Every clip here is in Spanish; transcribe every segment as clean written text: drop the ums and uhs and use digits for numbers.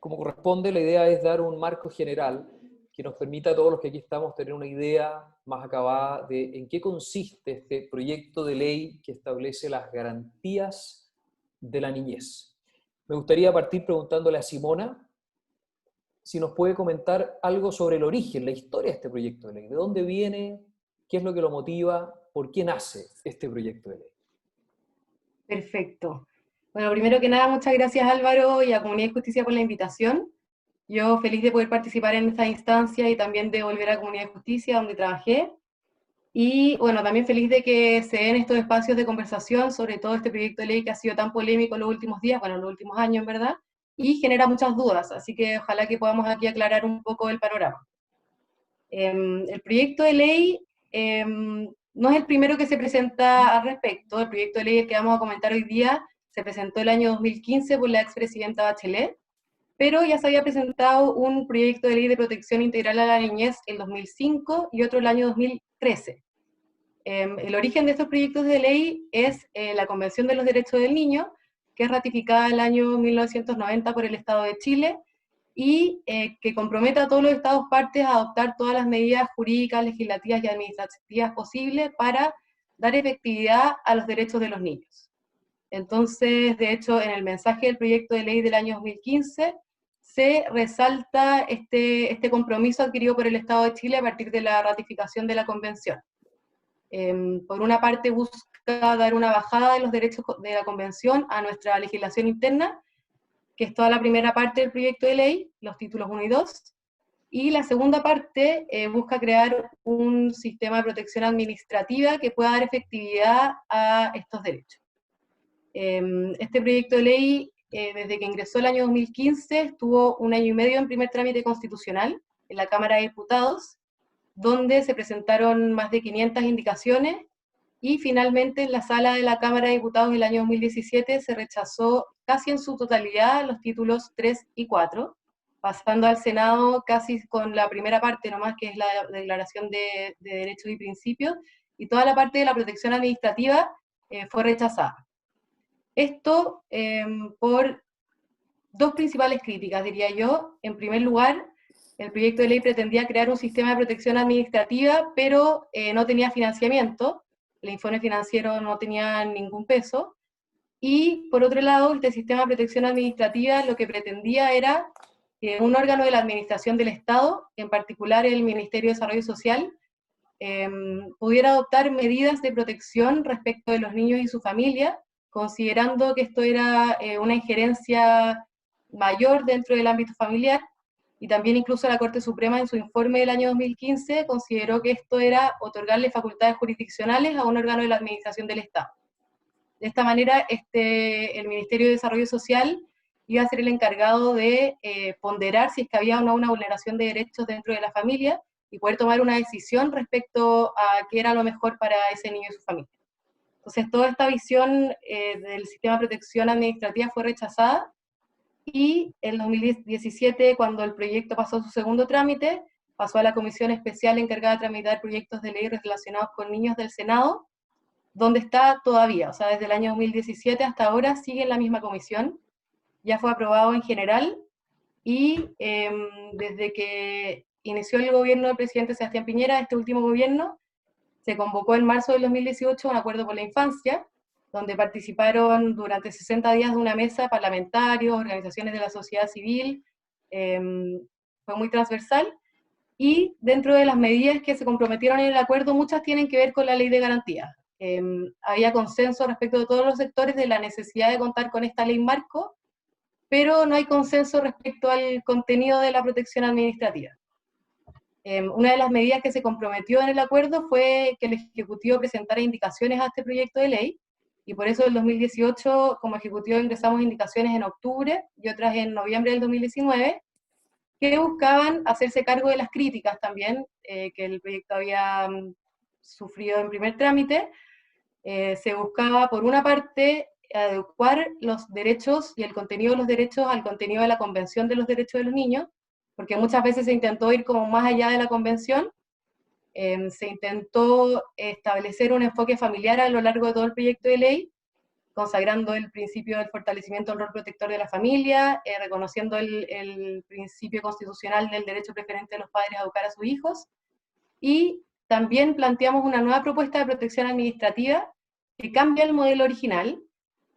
como corresponde, la idea es dar un marco general que nos permita a todos los que aquí estamos tener una idea más acabada de en qué consiste este proyecto de ley que establece las garantías de la niñez. Me gustaría partir preguntándole a Simona si nos puede comentar algo sobre el origen, la historia de este proyecto de ley. ¿De dónde viene? ¿Qué es lo que lo motiva? ¿Por qué nace este proyecto de ley? Perfecto. Bueno, primero que nada, muchas gracias Álvaro y a Comunidad de Justicia por la invitación. Yo feliz de poder participar en esta instancia y también de volver a Comunidad de Justicia, donde trabajé. Y bueno, también feliz de que se den estos espacios de conversación sobre todo este proyecto de ley que ha sido tan polémico en los últimos días, bueno, en los últimos años en verdad, y genera muchas dudas, así que ojalá que podamos aquí aclarar un poco el panorama. El proyecto de ley no es el primero que se presenta al respecto. El proyecto de ley que vamos a comentar hoy día se presentó el año 2015 por la expresidenta Bachelet, pero ya se había presentado un proyecto de ley de protección integral a la niñez en 2005 y otro el año 2013. El origen de estos proyectos de ley es la Convención de los Derechos del Niño, que es ratificada el año 1990 por el Estado de Chile, y que compromete a todos los Estados partes a adoptar todas las medidas jurídicas, legislativas y administrativas posibles para dar efectividad a los derechos de los niños. Entonces, de hecho, en el mensaje del proyecto de ley del año 2015 se resalta este compromiso adquirido por el Estado de Chile a partir de la ratificación de la Convención. Por una parte busca dar una bajada de los derechos de la Convención a nuestra legislación interna, que es toda la primera parte del proyecto de ley, los títulos 1 y 2, y la segunda parte busca crear un sistema de protección administrativa que pueda dar efectividad a estos derechos. Este proyecto de ley, desde que ingresó el año 2015, estuvo 1 año y medio en primer trámite constitucional en la Cámara de Diputados, donde se presentaron más de 500 indicaciones, y finalmente en la sala de la Cámara de Diputados del año 2017 se rechazó casi en su totalidad los títulos 3 y 4, pasando al Senado casi con la primera parte nomás, que es la Declaración de Derechos y Principios, y toda la parte de la protección administrativa fue rechazada. Esto por dos principales críticas, diría yo. En primer lugar, el proyecto de ley pretendía crear un sistema de protección administrativa, pero no tenía financiamiento. El informe financiero no tenía ningún peso. Y por otro lado, este sistema de protección administrativa lo que pretendía era que un órgano de la administración del Estado, en particular el Ministerio de Desarrollo Social, pudiera adoptar medidas de protección respecto de los niños y su familia, considerando que esto era una injerencia mayor dentro del ámbito familiar, y también incluso la Corte Suprema en su informe del año 2015 consideró que esto era otorgarle facultades jurisdiccionales a un órgano de la administración del Estado. De esta manera, el Ministerio de Desarrollo Social iba a ser el encargado de ponderar si es que había o no una vulneración de derechos dentro de la familia y poder tomar una decisión respecto a qué era lo mejor para ese niño y su familia. Entonces, toda esta visión del sistema de protección administrativa fue rechazada, y en 2017, cuando el proyecto pasó a su segundo trámite, pasó a la comisión especial encargada de tramitar proyectos de ley relacionados con niños del Senado, donde está todavía, o sea, desde el año 2017 hasta ahora sigue en la misma comisión. Ya fue aprobado en general, y desde que inició el gobierno del presidente Sebastián Piñera, este último gobierno, se convocó en marzo del 2018 un acuerdo por la infancia, donde participaron durante 60 días de una mesa parlamentarios, organizaciones de la sociedad civil, fue muy transversal, y dentro de las medidas que se comprometieron en el acuerdo, muchas tienen que ver con la ley de garantía. Había consenso respecto de todos los sectores de la necesidad de contar con esta ley marco, pero no hay consenso respecto al contenido de la protección administrativa. Una de las medidas que se comprometió en el acuerdo fue que el Ejecutivo presentara indicaciones a este proyecto de ley, y por eso en 2018 como Ejecutivo ingresamos indicaciones en octubre y otras en noviembre del 2019, que buscaban hacerse cargo de las críticas también que el proyecto había sufrido en primer trámite. Se buscaba, por una parte, adecuar los derechos y el contenido de los derechos al contenido de la Convención de los Derechos de los Niños, porque muchas veces se intentó ir como más allá de la Convención. Se intentó establecer un enfoque familiar a lo largo de todo el proyecto de ley, consagrando el principio del fortalecimiento del rol protector de la familia, reconociendo el principio constitucional del derecho preferente de los padres a educar a sus hijos, y también planteamos una nueva propuesta de protección administrativa que cambia el modelo original,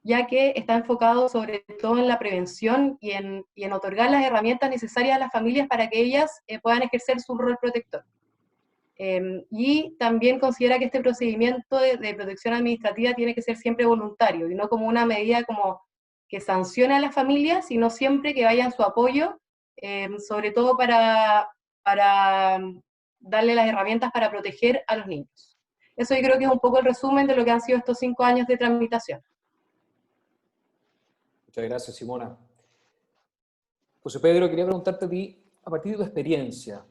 ya que está enfocado sobre todo en la prevención y en otorgar las herramientas necesarias a las familias para que ellas puedan ejercer su rol protector. Y también considera que este procedimiento de protección administrativa tiene que ser siempre voluntario y no como una medida como que sancione a las familias, sino siempre que vaya en su apoyo, sobre todo para darle las herramientas para proteger a los niños. Eso yo creo que es un poco el resumen de lo que han sido estos 5 años de tramitación. Muchas gracias, Simona. José Pedro, quería preguntarte a ti, a partir de tu experiencia,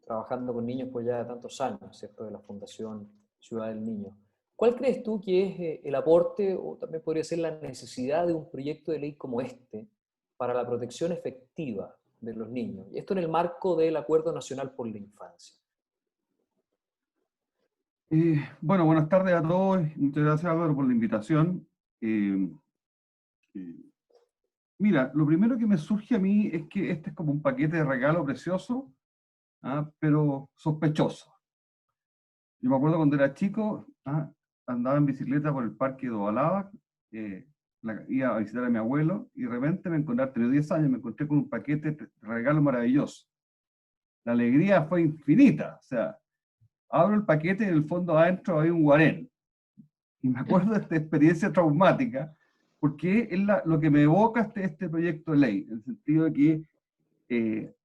trabajando con niños por ya tantos años, ¿cierto?, de la Fundación Ciudad del Niño, ¿cuál crees tú que es el aporte, o también podría ser la necesidad de un proyecto de ley como este, para la protección efectiva de los niños? Y esto en el marco del Acuerdo Nacional por la Infancia. Bueno, buenas tardes a todos. Muchas gracias, Álvaro, por la invitación. Mira, lo primero que me surge a mí es que este es como un paquete de regalo precioso, pero sospechoso. Yo me acuerdo cuando era chico, andaba en bicicleta por el parque de Ovalaba, iba a visitar a mi abuelo, y de repente me encontré, tenía 10 años, me encontré con un paquete de regalo maravilloso. La alegría fue infinita, o sea, abro el paquete y en el fondo adentro hay un guarén. Y me acuerdo de esta experiencia traumática, porque es lo que me evoca este proyecto de ley, en el sentido de que,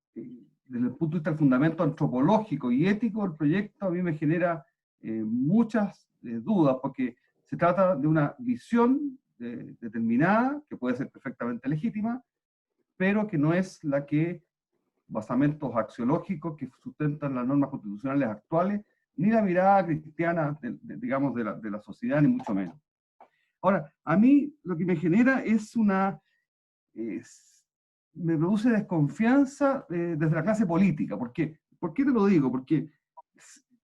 desde el punto de vista del fundamento antropológico y ético del proyecto, a mí me genera muchas dudas, porque se trata de una visión determinada, que puede ser perfectamente legítima, pero que no es la que basamentos axiológicos que sustentan las normas constitucionales actuales, ni la mirada cristiana, digamos, de la sociedad, ni mucho menos. Ahora, a mí lo que me genera es me produce desconfianza desde la clase política. ¿Por qué? ¿Por qué te lo digo? Porque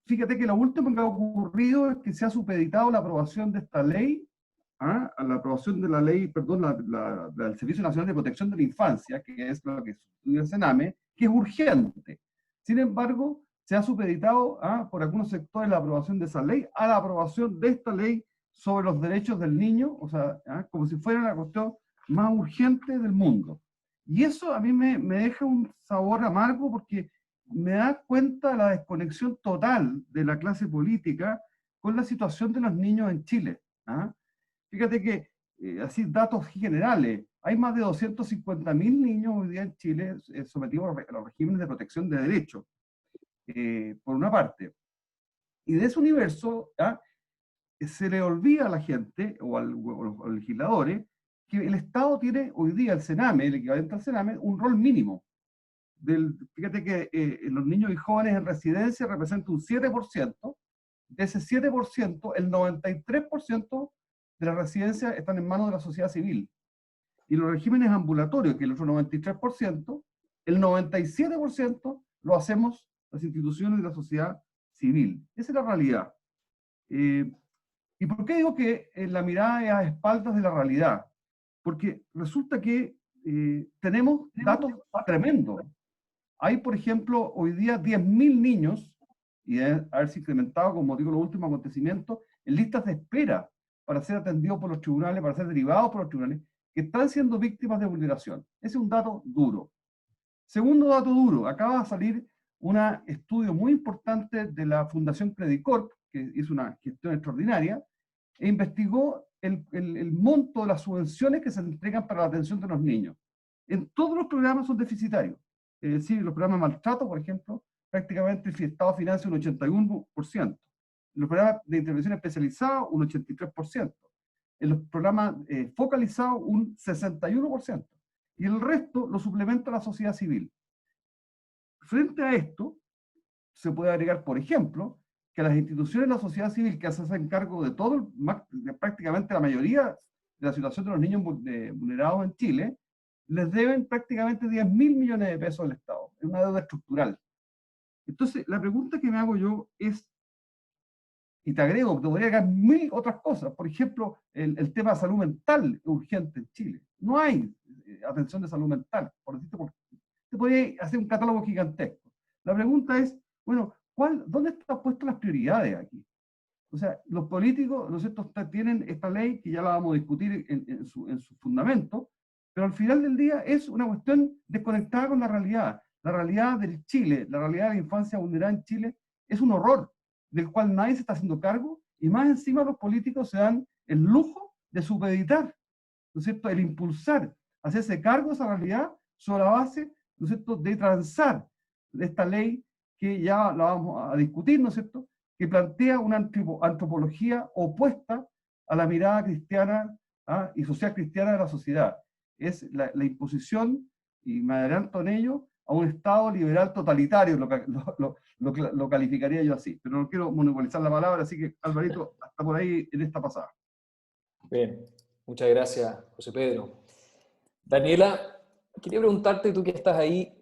fíjate que lo último que ha ocurrido es que se ha supeditado la aprobación de esta ley, a la aprobación de la ley, perdón, del Servicio Nacional de Protección de la Infancia, que es lo que estudia el Sename, que es urgente. Sin embargo, se ha supeditado por algunos sectores la aprobación de esa ley a la aprobación de esta ley sobre los derechos del niño, o sea, como si fuera la cuestión más urgente del mundo. Y eso a mí me deja un sabor amargo, porque me da cuenta de la desconexión total de la clase política con la situación de los niños en Chile. Fíjate que, así, datos generales, hay más de 250.000 niños hoy día en Chile sometidos a los regímenes de protección de derechos, por una parte. Y de ese universo, se le olvida a la gente, o a los legisladores, que el Estado tiene hoy día, el Sename, el equivalente al Sename, un rol mínimo. Fíjate que los niños y jóvenes en residencia representan un 7%, de ese 7%, el 93% de las residencias están en manos de la sociedad civil. Y los regímenes ambulatorios, que es el otro 93%, el 97% lo hacemos las instituciones de la sociedad civil. Esa es la realidad. ¿Y por qué digo que la mirada es a espaldas de la realidad? Porque resulta que tenemos datos tremendos. Hay, por ejemplo, hoy día 10.000 niños, y deben haberse incrementado, como digo, los últimos acontecimientos, en listas de espera para ser atendidos por los tribunales, para ser derivados por los tribunales, que están siendo víctimas de vulneración. Ese es un dato duro. Segundo dato duro, acaba de salir un estudio muy importante de la Fundación Credicorp, que hizo una gestión extraordinaria, e investigó el monto de las subvenciones que se entregan para la atención de los niños. En todos los programas son deficitarios. Es decir, los programas de maltrato, por ejemplo, prácticamente el Estado financia un 81%. En los programas de intervención especializada, un 83%. En los programas focalizados, un 61%. Y el resto lo suplementa la sociedad civil. Frente a esto, se puede agregar, por ejemplo, que las instituciones de la sociedad civil que se hacen cargo de todo, prácticamente la mayoría de la situación de los niños vulnerados en Chile, les deben prácticamente 10.000 millones de pesos al Estado. Es una deuda estructural. Entonces, la pregunta que me hago yo es, Y te agrego, te podría agregar mil otras cosas. Por ejemplo, el tema de salud mental urgente en Chile. No hay atención de salud mental. Por decirte, te podría hacer un catálogo gigantesco. La pregunta es, bueno, ¿dónde están puestas las prioridades aquí? O sea, los políticos, ¿no es cierto?, tienen esta ley que ya la vamos a discutir en su fundamento, pero al final del día es una cuestión desconectada con la realidad. La realidad del Chile, la realidad de la infancia vulnerada en Chile, es un horror del cual nadie se está haciendo cargo, y más encima los políticos se dan el lujo de supeditar, ¿no es cierto?, el impulsar, hacerse cargo de esa realidad sobre la base, ¿no es cierto?, de transar esta ley que ya la vamos a discutir, ¿no es cierto?, que plantea una antropología opuesta a la mirada cristiana y social cristiana de la sociedad. Es la imposición, y me adelanto en ello, a un Estado liberal totalitario, lo calificaría yo así. Pero no quiero monopolizar la palabra, así que, Alvarito, hasta por ahí en esta pasada. Bien, muchas gracias, José Pedro. Daniela, quería preguntarte, tú que estás ahí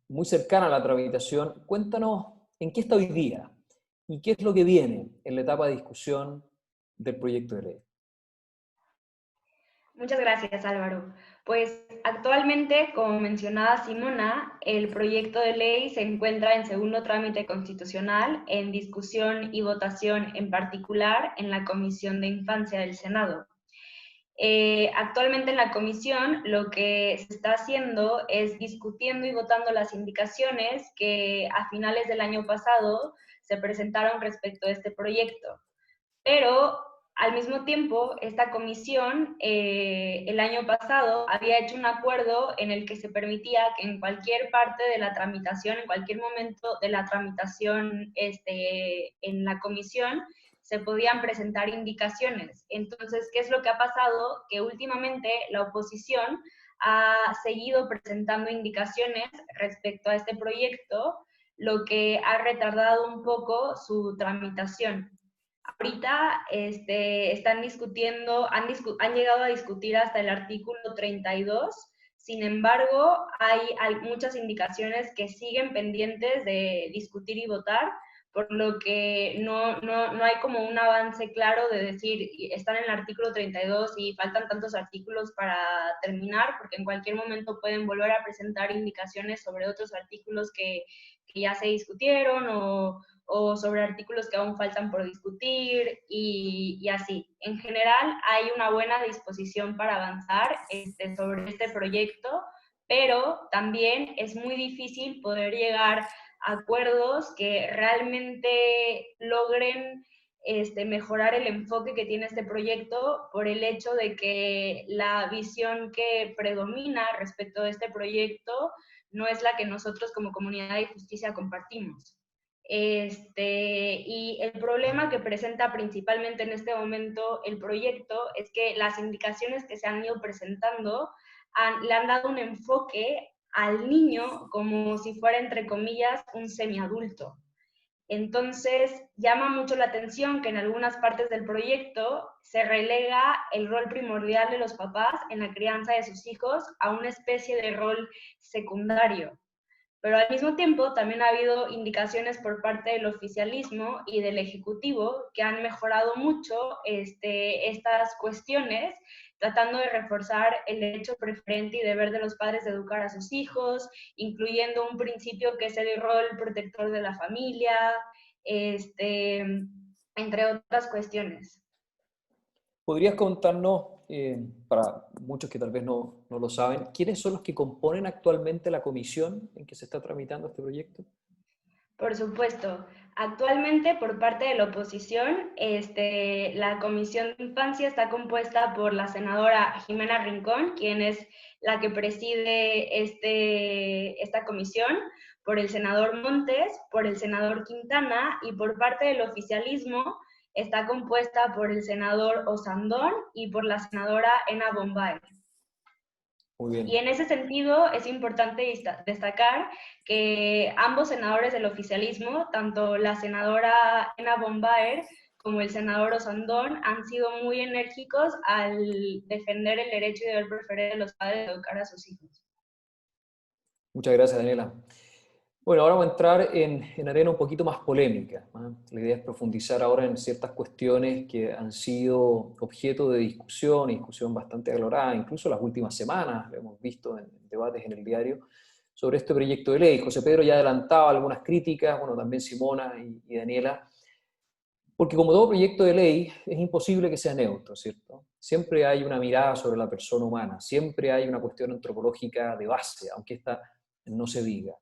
muy cercana a la tramitación, cuéntanos en qué está hoy día y qué es lo que viene en la etapa de discusión del proyecto de ley. Muchas gracias, Álvaro. Pues actualmente, como mencionaba Simona, el proyecto de ley se encuentra en segundo trámite constitucional, en discusión y votación en particular en la Comisión de Infancia del Senado. Actualmente en la comisión lo que se está haciendo es discutiendo y votando las indicaciones que a finales del año pasado se presentaron respecto a este proyecto. Pero al mismo tiempo, esta comisión el año pasado había hecho un acuerdo en el que se permitía que en cualquier parte de la tramitación, en cualquier momento de la tramitación en la comisión, se podían presentar indicaciones. Entonces, ¿qué es lo que ha pasado? Que últimamente la oposición ha seguido presentando indicaciones respecto a este proyecto, lo que ha retardado un poco su tramitación. Ahorita están discutiendo, han llegado a discutir hasta el artículo 32, sin embargo, hay muchas indicaciones que siguen pendientes de discutir y votar, por lo que no hay como un avance claro de decir, están en el artículo 32 y faltan tantos artículos para terminar, porque en cualquier momento pueden volver a presentar indicaciones sobre otros artículos que ya se discutieron o sobre artículos que aún faltan por discutir y así. En general, hay una buena disposición para avanzar sobre este proyecto, pero también es muy difícil poder llegar a acuerdos que realmente logren mejorar el enfoque que tiene este proyecto por el hecho de que la visión que predomina respecto a este proyecto no es la que nosotros como Comunidad de Justicia compartimos. Y el problema que presenta principalmente en este momento el proyecto es que las indicaciones que se han ido presentando le han dado un enfoque al niño como si fuera, entre comillas, un semiadulto. Entonces, llama mucho la atención que en algunas partes del proyecto se relega el rol primordial de los papás en la crianza de sus hijos a una especie de rol secundario. Pero al mismo tiempo también ha habido indicaciones por parte del oficialismo y del Ejecutivo que han mejorado mucho estas cuestiones, tratando de reforzar el derecho preferente y deber de los padres de educar a sus hijos, incluyendo un principio que es el rol protector de la familia, entre otras cuestiones. ¿Podrías contarnos, para muchos que tal vez no lo saben, quiénes son los que componen actualmente la comisión en que se está tramitando este proyecto? Por supuesto. Actualmente, por parte de la oposición, la Comisión de Infancia está compuesta por la senadora Jimena Rincón, quien es la que preside esta comisión, por el senador Montes, por el senador Quintana, y por parte del oficialismo está compuesta por el senador Osandón y por la senadora Ena Bombay. Muy bien. Y en ese sentido es importante destacar que ambos senadores del oficialismo, tanto la senadora Ena Bombaer como el senador Osandón, han sido muy enérgicos al defender el derecho y deber preferente de los padres de educar a sus hijos. Muchas gracias, Daniela. Bueno, ahora vamos a entrar en arena un poquito más polémica, ¿no? La idea es profundizar ahora en ciertas cuestiones que han sido objeto de discusión, y discusión bastante acalorada, incluso las últimas semanas, lo hemos visto en debates en el diario, sobre este proyecto de ley. José Pedro ya adelantaba algunas críticas, bueno, también Simona y Daniela, porque como todo proyecto de ley es imposible que sea neutro, ¿cierto? Siempre hay una mirada sobre la persona humana, siempre hay una cuestión antropológica de base, aunque esta no se diga.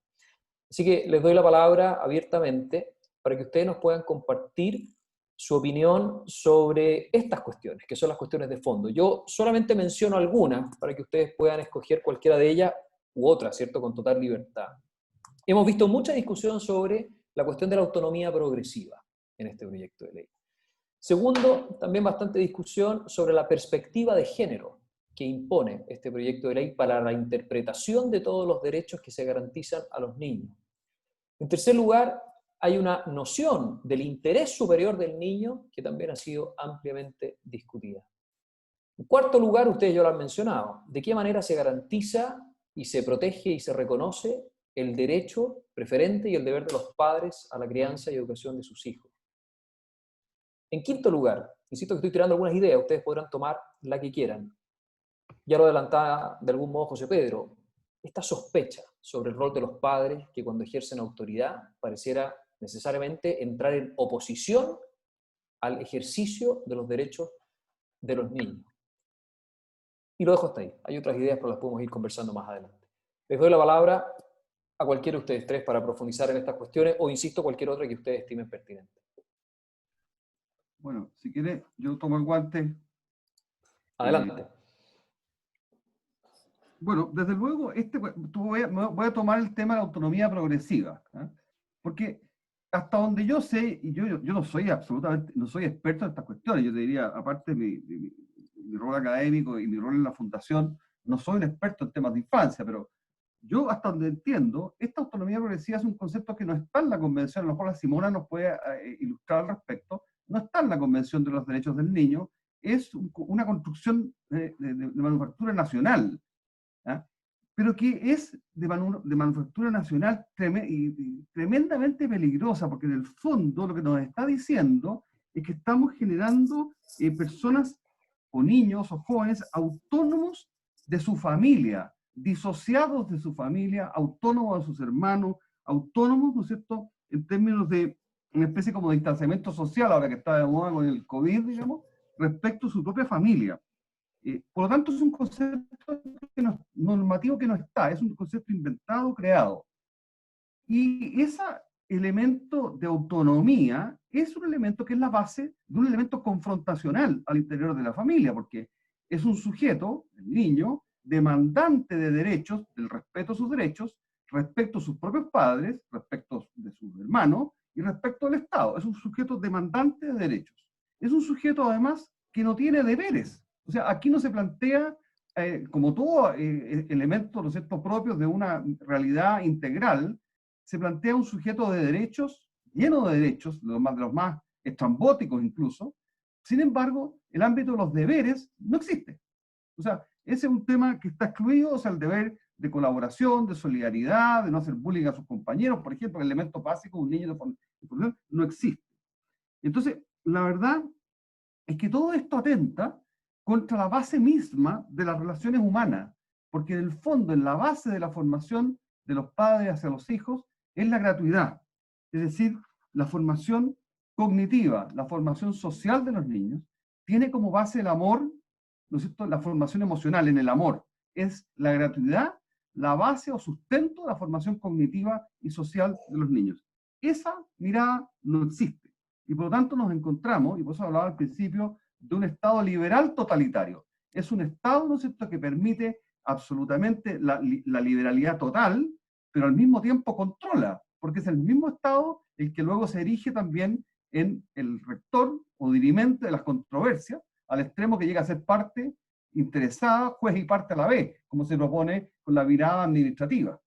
Así que les doy la palabra abiertamente para que ustedes nos puedan compartir su opinión sobre estas cuestiones, que son las cuestiones de fondo. Yo solamente menciono algunas para que ustedes puedan escoger cualquiera de ellas u otra, ¿cierto? Con total libertad. Hemos visto mucha discusión sobre la cuestión de la autonomía progresiva en este proyecto de ley. Segundo, también bastante discusión sobre la perspectiva de género que impone este proyecto de ley para la interpretación de todos los derechos que se garantizan a los niños. En tercer lugar, hay una noción del interés superior del niño que también ha sido ampliamente discutida. En cuarto lugar, ustedes ya lo han mencionado, ¿de qué manera se garantiza y se protege y se reconoce el derecho preferente y el deber de los padres a la crianza y educación de sus hijos? En quinto lugar, insisto que estoy tirando algunas ideas, ustedes podrán tomar la que quieran. Ya lo adelantaba de algún modo José Pedro, esta sospecha sobre el rol de los padres que cuando ejercen autoridad pareciera necesariamente entrar en oposición al ejercicio de los derechos de los niños. Y lo dejo hasta ahí. Hay otras ideas, pero las podemos ir conversando más adelante. Les doy la palabra a cualquiera de ustedes tres para profundizar en estas cuestiones o, insisto, cualquier otra que ustedes estimen pertinente. Bueno, si quiere, yo tomo el guante. Adelante. Bueno, desde luego, voy a tomar el tema de la autonomía progresiva, ¿eh? Porque hasta donde yo sé, y yo no soy absolutamente, no soy experto en estas cuestiones, yo te diría, aparte de mi rol académico y mi rol en la fundación, no soy un experto en temas de infancia, pero yo hasta donde entiendo, esta autonomía progresiva es un concepto que no está en la Convención, a lo mejor la Simona nos puede ilustrar al respecto, no está en la Convención de los Derechos del Niño, es una construcción de manufactura nacional, ¿ah? Pero que es de manufactura nacional y tremendamente peligrosa, porque en el fondo lo que nos está diciendo es que estamos generando personas o niños o jóvenes autónomos de su familia, disociados de su familia, autónomos de sus hermanos, autónomos, ¿no es cierto?, en términos de una especie como de distanciamiento social, ahora que está de moda con el COVID, digamos, respecto a su propia familia. Por lo tanto, es un concepto normativo que no está, es un concepto inventado, creado. Y ese elemento de autonomía es un elemento que es la base de un elemento confrontacional al interior de la familia, porque es un sujeto, el niño, demandante de derechos, del respeto a sus derechos, respecto a sus propios padres, respecto de sus hermanos y respecto al Estado. Es un sujeto demandante de derechos. Es un sujeto, además, que no tiene deberes. O sea, aquí no se plantea, como todo elemento, ¿no es cierto?, propios de una realidad integral, se plantea un sujeto de derechos, lleno de derechos, de los más estrambóticos incluso. Sin embargo, el ámbito de los deberes no existe. O sea, ese es un tema que está excluido, o sea, el deber de colaboración, de solidaridad, de no hacer bullying a sus compañeros, por ejemplo, el elemento básico de un niño de formación no existe. Entonces, la verdad es que todo esto atenta contra la base misma de las relaciones humanas, porque en el fondo, en la base de la formación de los padres hacia los hijos, es la gratuidad, es decir, la formación cognitiva, la formación social de los niños, tiene como base el amor, ¿no es cierto?, la formación emocional en el amor, es la gratuidad, la base o sustento de la formación cognitiva y social de los niños. Esa mirada no existe, y por lo tanto nos encontramos, y por eso hablaba al principio, de un Estado liberal totalitario. Es un Estado, ¿no es cierto?, que permite absolutamente la liberalidad total, pero al mismo tiempo controla, porque es el mismo Estado el que luego se erige también en el rector o dirimente de las controversias, al extremo que llega a ser parte interesada, juez y parte a la vez, como se propone con la mirada administrativa.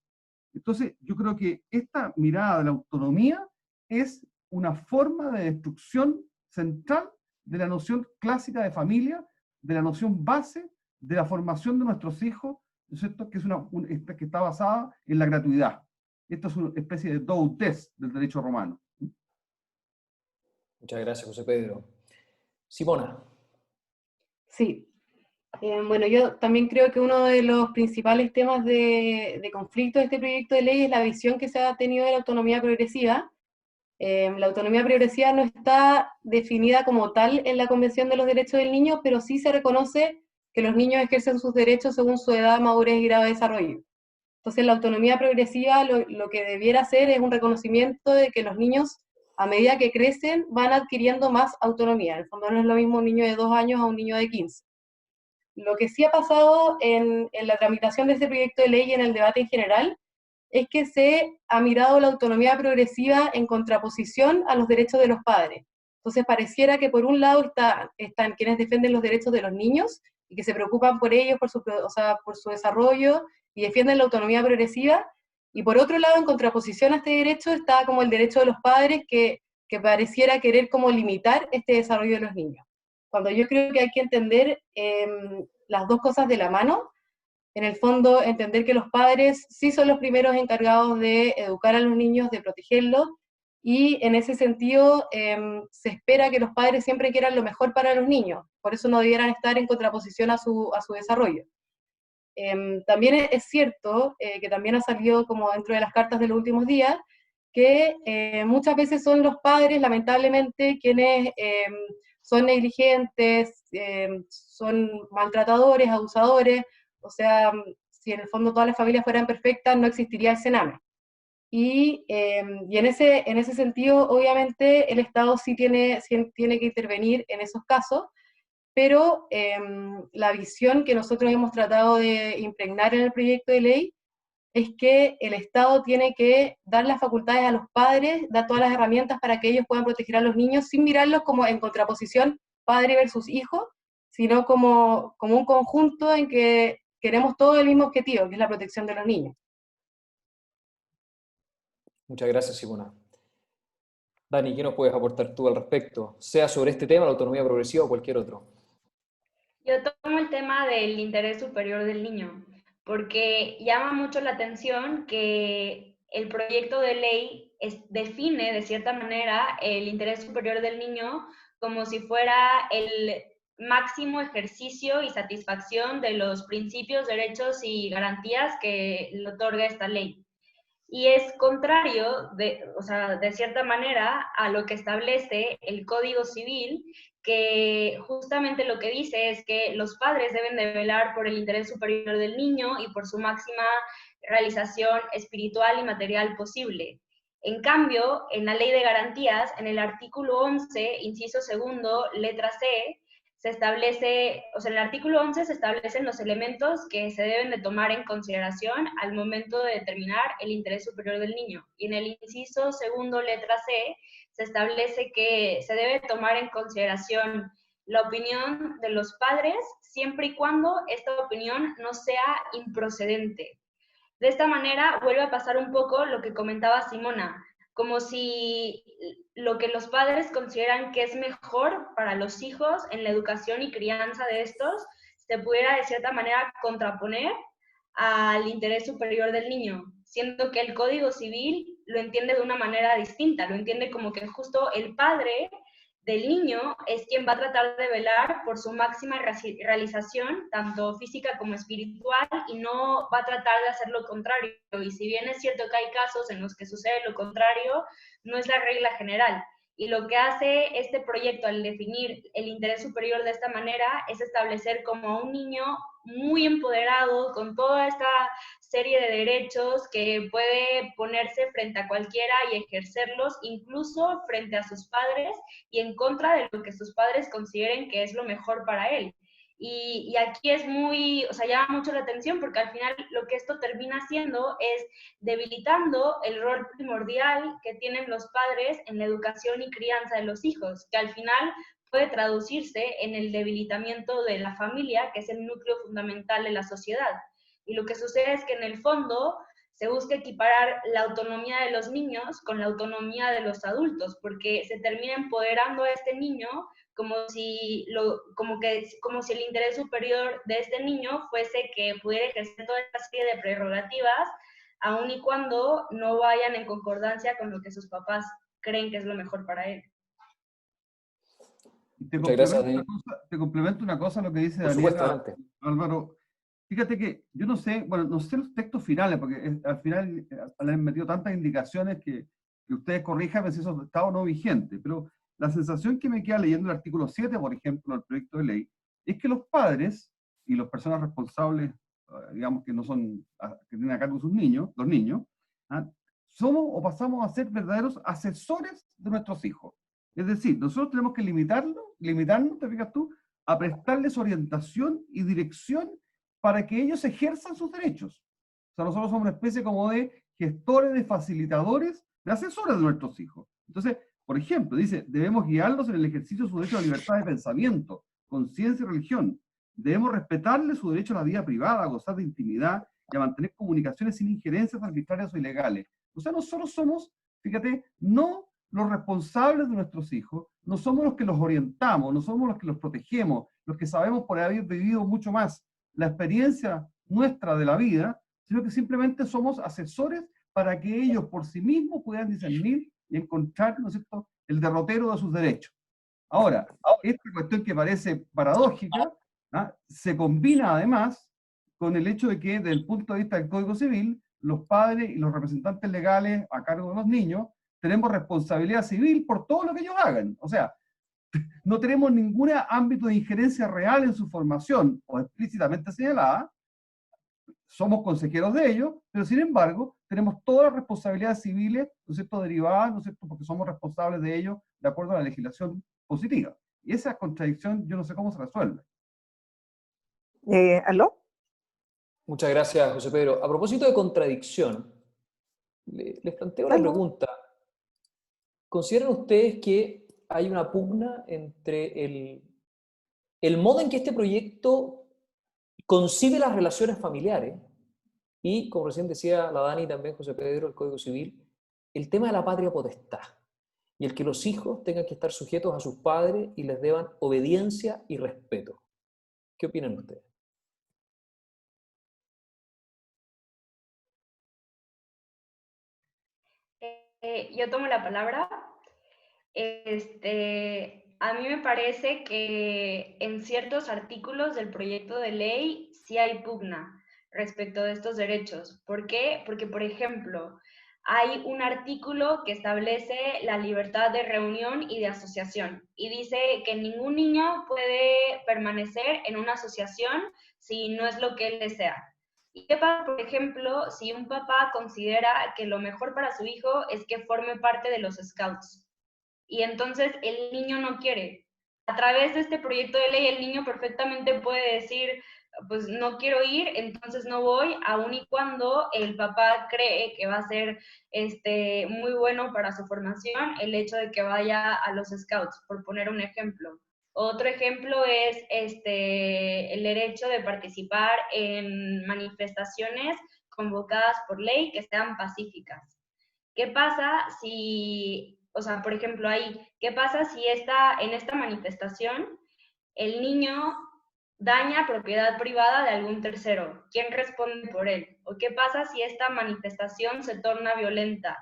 Entonces, yo creo que esta mirada de la autonomía es una forma de destrucción central de la noción clásica de familia, de la noción base de la formación de nuestros hijos, ¿no es cierto?, que, que está basada en la gratuidad. Esto es una especie de do test del derecho romano. Muchas gracias, José Pedro. Simona. Sí. Bueno, yo también creo que uno de los principales temas de conflicto de este proyecto de ley es la visión que se ha tenido de la autonomía progresiva. La autonomía progresiva no está definida como tal en la Convención de los Derechos del Niño, pero sí se reconoce que los niños ejercen sus derechos según su edad, madurez y grado de desarrollo. Entonces, la autonomía progresiva lo que debiera hacer es un reconocimiento de que los niños, a medida que crecen, van adquiriendo más autonomía. En el fondo no es lo mismo un niño de 2 años a un niño de 15. Lo que sí ha pasado en la tramitación de este proyecto de ley y en el debate en general es que se ha mirado la autonomía progresiva en contraposición a los derechos de los padres. Entonces pareciera que por un lado están quienes defienden los derechos de los niños y que se preocupan por ellos, por su desarrollo y defienden la autonomía progresiva, y por otro lado, en contraposición a este derecho, está como el derecho de los padres que pareciera querer como limitar este desarrollo de los niños. Cuando yo creo que hay que entender las dos cosas de la mano. En el fondo, entender que los padres sí son los primeros encargados de educar a los niños, de protegerlos, y en ese sentido se espera que los padres siempre quieran lo mejor para los niños, por eso no debieran estar en contraposición a su desarrollo. También es cierto que también ha salido como dentro de las cartas de los últimos días, que muchas veces son los padres, lamentablemente, quienes son negligentes, son maltratadores, abusadores. O sea, si en el fondo todas las familias fueran perfectas, no existiría el Sename. Y en ese sentido, obviamente, el Estado sí tiene que intervenir en esos casos, pero la visión que nosotros hemos tratado de impregnar en el proyecto de ley es que el Estado tiene que dar las facultades a los padres, dar todas las herramientas para que ellos puedan proteger a los niños sin mirarlos como en contraposición padre versus hijo, sino como un conjunto en que queremos todo el mismo objetivo, que es la protección de los niños. Muchas gracias, Simona. Dani, ¿qué nos puedes aportar tú al respecto? Sea sobre este tema, la autonomía progresiva o cualquier otro. Yo tomo el tema del interés superior del niño, porque llama mucho la atención que el proyecto de ley define de cierta manera el interés superior del niño como si fuera el máximo ejercicio y satisfacción de los principios, derechos y garantías que le otorga esta ley. Y es contrario, de cierta manera, a lo que establece el Código Civil, que justamente lo que dice es que los padres deben de velar por el interés superior del niño y por su máxima realización espiritual y material posible. En cambio, en la Ley de Garantías, en el artículo 11, inciso segundo, letra C, se establece, o sea, en el artículo 11 se establecen los elementos que se deben de tomar en consideración al momento de determinar el interés superior del niño. Y en el inciso segundo, letra C, se establece que se debe tomar en consideración la opinión de los padres siempre y cuando esta opinión no sea improcedente. De esta manera vuelve a pasar un poco lo que comentaba Simona, como si lo que los padres consideran que es mejor para los hijos en la educación y crianza de estos se pudiera de cierta manera contraponer al interés superior del niño, siendo que el Código Civil lo entiende de una manera distinta, lo entiende como que justo el padre del niño es quien va a tratar de velar por su máxima realización, tanto física como espiritual, y no va a tratar de hacer lo contrario. Y si bien es cierto que hay casos en los que sucede lo contrario, no es la regla general. Y lo que hace este proyecto al definir el interés superior de esta manera es establecer como a un niño muy empoderado, con toda esta serie de derechos que puede ponerse frente a cualquiera y ejercerlos, incluso frente a sus padres y en contra de lo que sus padres consideren que es lo mejor para él. Y aquí es muy, o sea, llama mucho la atención porque al final lo que esto termina haciendo es debilitando el rol primordial que tienen los padres en la educación y crianza de los hijos, que al final puede traducirse en el debilitamiento de la familia, que es el núcleo fundamental de la sociedad. Y lo que sucede es que en el fondo se busca equiparar la autonomía de los niños con la autonomía de los adultos, porque se termina empoderando a este niño como si el interés superior de este niño fuese que pudiera ejercer toda esta serie de prerrogativas aun y cuando no vayan en concordancia con lo que sus papás creen que es lo mejor para él. Muchas gracias, Dani. Te complemento una cosa lo que dice Por supuesto, Daniela, adelante. Álvaro. Fíjate que yo no sé, bueno, no sé los textos finales, porque al final le han metido tantas indicaciones que ustedes corríjanme si eso está o no vigente, pero la sensación que me queda leyendo el artículo 7, por ejemplo, del proyecto de ley, es que los padres y las personas responsables, digamos que no son, que tienen a cargo sus niños, los niños, ¿ah? Somos o pasamos a ser verdaderos asesores de nuestros hijos. Es decir, nosotros tenemos que limitarnos, te fijas tú, a prestarles orientación y dirección para que ellos ejerzan sus derechos. O sea, nosotros somos una especie como de gestores, de facilitadores, de asesores de nuestros hijos. Entonces, por ejemplo, dice, debemos guiarlos en el ejercicio de su derecho a la libertad de pensamiento, conciencia y religión. Debemos respetarles su derecho a la vida privada, a gozar de intimidad y a mantener comunicaciones sin injerencias arbitrarias o ilegales. O sea, nosotros somos, fíjate, no los responsables de nuestros hijos, no somos los que los orientamos, no somos los que los protegemos, los que sabemos por haber vivido mucho más la experiencia nuestra de la vida, sino que simplemente somos asesores para que ellos por sí mismos puedan discernir y encontrar, ¿no es cierto?, el derrotero de sus derechos. Ahora, esta cuestión que parece paradójica, ¿ah?, se combina además con el hecho de que, desde el punto de vista del Código Civil, los padres y los representantes legales a cargo de los niños tenemos responsabilidad civil por todo lo que ellos hagan. O sea, no tenemos ningún ámbito de injerencia real en su formación o explícitamente señalada, somos consejeros de ellos, pero sin embargo tenemos todas las responsabilidades civiles, ¿no es cierto?, derivadas, ¿no es cierto?, porque somos responsables de ellos de acuerdo a la legislación positiva. Y esa contradicción yo no sé cómo se resuelve. ¿Aló? Muchas gracias, José Pedro. A propósito de contradicción, les planteo la pregunta. ¿Consideran ustedes que hay una pugna entre el modo en que este proyecto concibe las relaciones familiares y, como recién decía la Dani y también José Pedro, el Código Civil, el tema de la patria potestad y el que los hijos tengan que estar sujetos a sus padres y les deban obediencia y respeto? ¿Qué opinan ustedes? Yo tomo la palabra. A mí me parece que en ciertos artículos del proyecto de ley sí hay pugna respecto de estos derechos. ¿Por qué? Porque, por ejemplo, hay un artículo que establece la libertad de reunión y de asociación y dice que ningún niño puede permanecer en una asociación si no es lo que él desea. ¿Y qué pasa, por ejemplo, si un papá considera que lo mejor para su hijo es que forme parte de los scouts? Y entonces el niño no quiere. A través de este proyecto de ley, el niño perfectamente puede decir, pues no quiero ir, entonces no voy, aun y cuando el papá cree que va a ser muy bueno para su formación el hecho de que vaya a los scouts, por poner un ejemplo. Otro ejemplo es el derecho de participar en manifestaciones convocadas por ley que sean pacíficas. ¿Qué pasa si, o sea, por ejemplo, ahí, qué pasa si en esta manifestación el niño daña propiedad privada de algún tercero? ¿Quién responde por él? ¿O qué pasa si esta manifestación se torna violenta?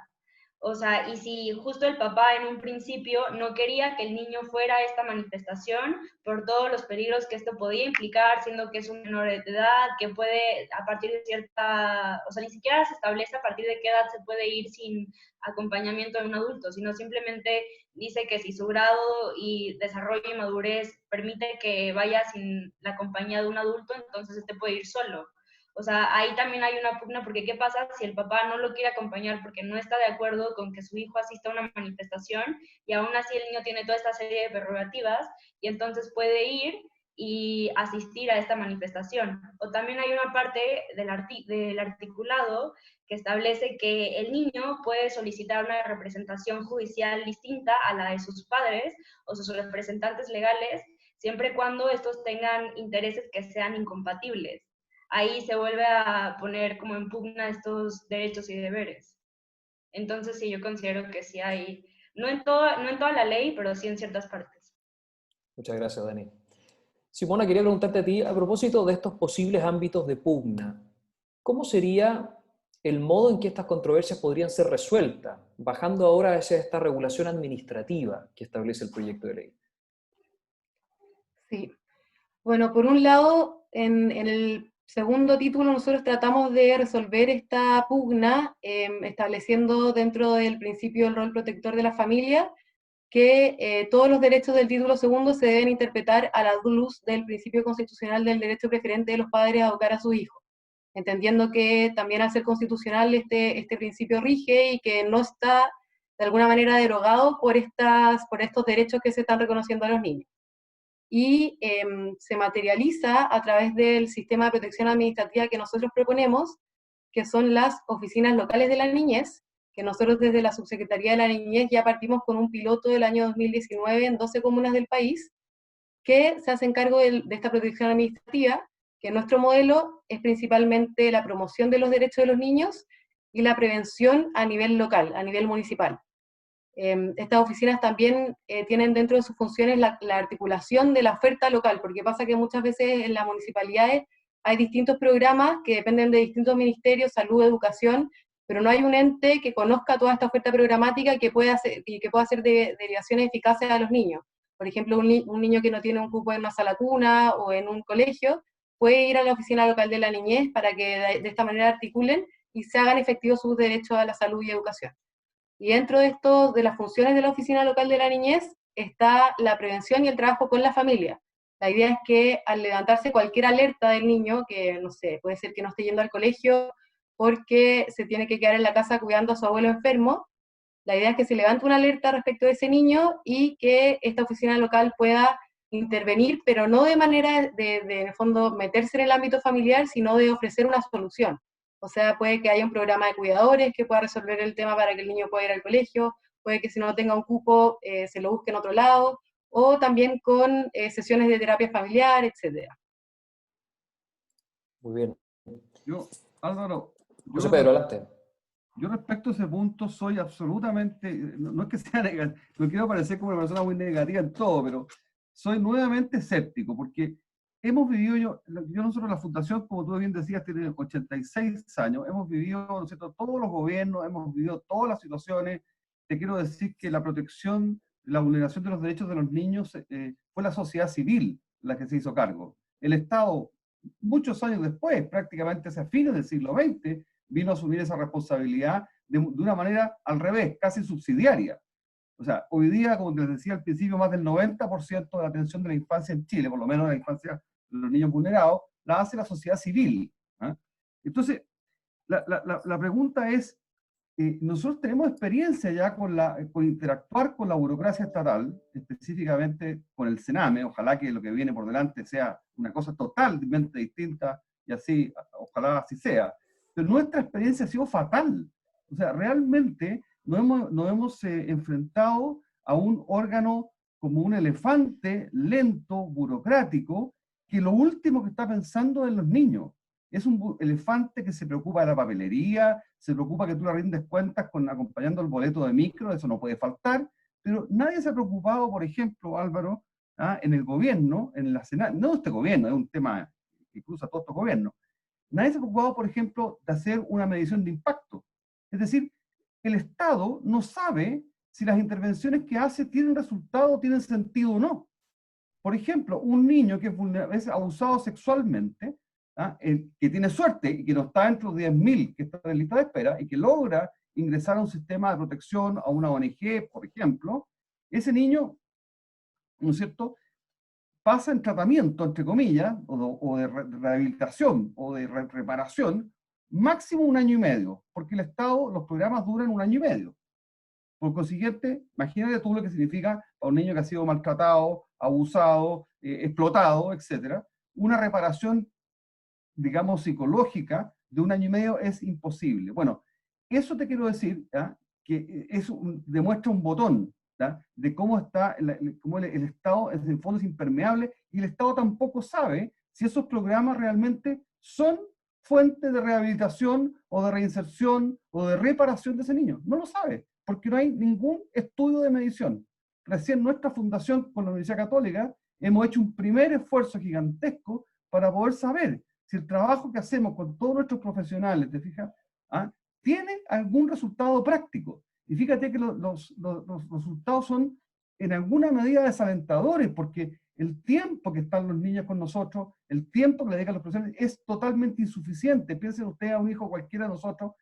O sea, y si justo el papá en un principio no quería que el niño fuera a esta manifestación por todos los peligros que esto podía implicar, siendo que es un menor de edad, que puede a partir de cierta, o sea, ni siquiera se establece a partir de qué edad se puede ir sin acompañamiento de un adulto, sino simplemente dice que si su grado y desarrollo y madurez permite que vaya sin la compañía de un adulto, entonces este puede ir solo. O sea, ahí también hay una pugna, porque ¿qué pasa si el papá no lo quiere acompañar porque no está de acuerdo con que su hijo asista a una manifestación y aún así el niño tiene toda esta serie de prerrogativas y entonces puede ir y asistir a esta manifestación? O también hay una parte del articulado que establece que el niño puede solicitar una representación judicial distinta a la de sus padres o sus representantes legales, siempre y cuando estos tengan intereses que sean incompatibles. Ahí se vuelve a poner como en pugna estos derechos y deberes. Entonces sí, yo considero que sí hay, no en toda la ley, pero sí en ciertas partes. Muchas gracias, Dani. Simona, quería preguntarte a ti, a propósito de estos posibles ámbitos de pugna, ¿cómo sería el modo en que estas controversias podrían ser resueltas, bajando ahora hacia esta regulación administrativa que establece el proyecto de ley? Sí. Bueno, por un lado, en el segundo título nosotros tratamos de resolver esta pugna estableciendo dentro del principio del rol protector de la familia que todos los derechos del título segundo se deben interpretar a la luz del principio constitucional del derecho preferente de los padres a educar a sus hijos, entendiendo que también al ser constitucional este principio rige y que no está de alguna manera derogado por estos derechos que se están reconociendo a los niños. Y se materializa a través del sistema de protección administrativa que nosotros proponemos, que son las oficinas locales de la niñez, que nosotros desde la Subsecretaría de la Niñez ya partimos con un piloto del año 2019 en 12 comunas del país, que se hacen cargo de esta protección administrativa, que nuestro modelo es principalmente la promoción de los derechos de los niños y la prevención a nivel local, a nivel municipal. Estas oficinas también tienen dentro de sus funciones la articulación de la oferta local, porque pasa que muchas veces en las municipalidades hay distintos programas que dependen de distintos ministerios, salud, educación, pero no hay un ente que conozca toda esta oferta programática y que pueda hacer derivaciones eficaces a los niños. Por ejemplo, un niño que no tiene un cupo en una sala cuna o en un colegio, puede ir a la oficina local de la niñez para que de esta manera articulen y se hagan efectivos sus derechos a la salud y educación. Y dentro de esto, de las funciones de la oficina local de la niñez, está la prevención y el trabajo con la familia. La idea es que al levantarse cualquier alerta del niño, que no sé, puede ser que no esté yendo al colegio porque se tiene que quedar en la casa cuidando a su abuelo enfermo, la idea es que se levante una alerta respecto de ese niño y que esta oficina local pueda intervenir, pero no de manera en el fondo, meterse en el ámbito familiar, sino de ofrecer una solución. O sea, puede que haya un programa de cuidadores que pueda resolver el tema para que el niño pueda ir al colegio, puede que si no tenga un cupo se lo busque en otro lado, o también con sesiones de terapia familiar, etc. Muy bien. Yo, Álvaro, José Pedro, adelante. yo respecto a ese punto soy absolutamente, no es que sea negativo, no quiero parecer como una persona muy negativa en todo, pero soy nuevamente escéptico, porque hemos vivido, nosotros la Fundación, como tú bien decías, tiene 86 años, hemos vivido, ¿no es cierto?, todos los gobiernos, hemos vivido todas las situaciones. Te quiero decir que la protección, la vulneración de los derechos de los niños fue la sociedad civil la que se hizo cargo. El Estado, muchos años después, prácticamente hacia fines del siglo XX, vino a asumir esa responsabilidad de una manera al revés, casi subsidiaria. O sea, hoy día, como les decía al principio, más del 90% de la atención de la infancia en Chile, por lo menos de la infancia de los niños vulnerados, la hace la sociedad civil. ¿Eh? Entonces, la pregunta es, nosotros tenemos experiencia ya con interactuar con la burocracia estatal, específicamente con el Sename, ojalá que lo que viene por delante sea una cosa totalmente distinta y así, ojalá así sea. Pero nuestra experiencia ha sido fatal. O sea, realmente nos hemos enfrentado a un órgano como un elefante lento, burocrático, que lo último que está pensando es en los niños. Es un elefante que se preocupa de la papelería, se preocupa que tú le rindes cuentas acompañando el boleto de micro, eso no puede faltar, pero nadie se ha preocupado, por ejemplo, Álvaro, en el gobierno, en la Senat, no este gobierno, es un tema que cruza todos estos gobiernos, nadie se ha preocupado, por ejemplo, de hacer una medición de impacto. Es decir, el Estado no sabe si las intervenciones que hace tienen resultado, tienen sentido o no. Por ejemplo, un niño que es abusado sexualmente, que tiene suerte y que no está entre los 10.000 que está en lista de espera y que logra ingresar a un sistema de protección, a una ONG, por ejemplo, ese niño, ¿no es cierto?, pasa en tratamiento, entre comillas, o de rehabilitación o de reparación, máximo 1 año y medio, porque el Estado, los programas duran 1 año y medio. Por consiguiente, imagínate tú lo que significa para un niño que ha sido maltratado, abusado, explotado, etc. Una reparación, digamos, psicológica de 1 año y medio es imposible. Bueno, eso te quiero decir, que demuestra un botón, de cómo está, cómo el Estado en el fondo es impermeable, y el Estado tampoco sabe si esos programas realmente son fuente de rehabilitación o de reinserción o de reparación de ese niño. No lo sabe, porque no hay ningún estudio de medición. Recién nuestra fundación con la Universidad Católica hemos hecho un primer esfuerzo gigantesco para poder saber si el trabajo que hacemos con todos nuestros profesionales, ¿te fijas?, tiene algún resultado práctico. Y fíjate que los resultados son en alguna medida desalentadores, porque el tiempo que están los niños con nosotros, el tiempo que le dedican los profesores es totalmente insuficiente. Piensen ustedes a un hijo cualquiera de nosotros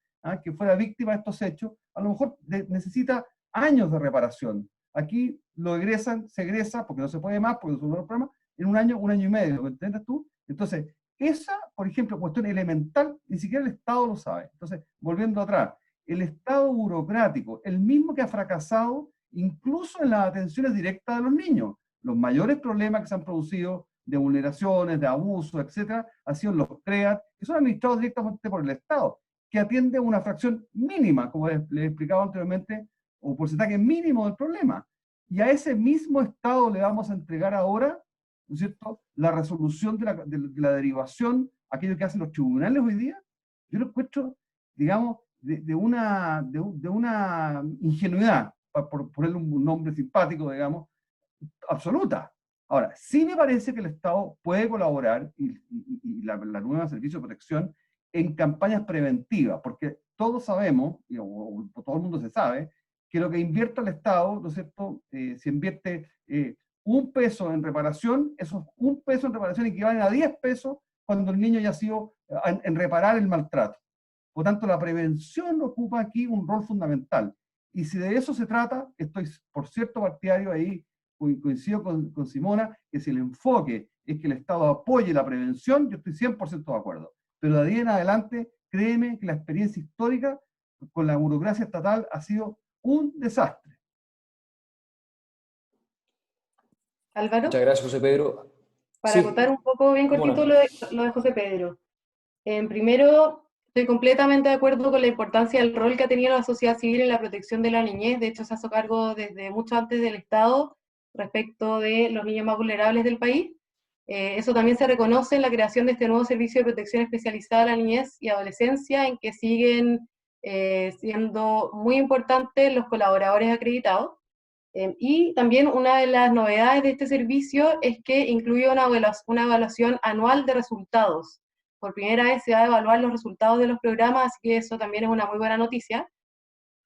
que fuera víctima de estos hechos, a lo mejor necesita años de reparación. Aquí lo egresan, se egresa, porque no se puede más, porque es un programa, en un año y medio, ¿me entiendes tú? Entonces, esa, por ejemplo, cuestión elemental, ni siquiera el Estado lo sabe. Entonces, volviendo atrás, el Estado burocrático, el mismo que ha fracasado incluso en las atenciones directas de los niños. Los mayores problemas que se han producido de vulneraciones, de abusos, etcétera, han sido los CREAT, que son administrados directamente por el Estado, que atiende una fracción mínima, como les he explicado anteriormente, o porcentaje mínimo del problema. Y a ese mismo Estado le vamos a entregar ahora, ¿no es cierto?, la resolución de la derivación, aquello que hacen los tribunales hoy día. Yo lo encuentro, digamos, de una ingenuidad, por ponerle un nombre simpático, digamos, absoluta. Ahora, sí me parece que el Estado puede colaborar, y la nueva Servicio de Protección, en campañas preventivas, porque todos sabemos, o todo el mundo se sabe, que lo que invierte el Estado, ¿no es cierto?, si invierte un peso en reparación, esos un peso en reparación equivalen a 10 pesos cuando el niño ya ha sido en reparar el maltrato. Por tanto, la prevención ocupa aquí un rol fundamental. Y si de eso se trata, estoy, por cierto, partidario ahí, coincido con Simona, que si el enfoque es que el Estado apoye la prevención, yo estoy 100% de acuerdo. Pero de ahí en adelante, créeme que la experiencia histórica con la burocracia estatal ha sido un desastre. Álvaro, Muchas gracias, José Pedro. para Sí, acotar un poco bien cortito Simona. lo de José Pedro. Primero, estoy completamente de acuerdo con la importancia del rol que ha tenido la sociedad civil en la protección de la niñez. De hecho, se hizo cargo desde mucho antes del Estado respecto de los niños más vulnerables del país. Eso también se reconoce en la creación de este nuevo servicio de protección especializada a la niñez y adolescencia, en que siguen siendo muy importantes los colaboradores acreditados. Y también una de las novedades de este servicio es que incluye una evaluación anual de resultados. Por primera vez se va a evaluar los resultados de los programas, así que eso también es una muy buena noticia.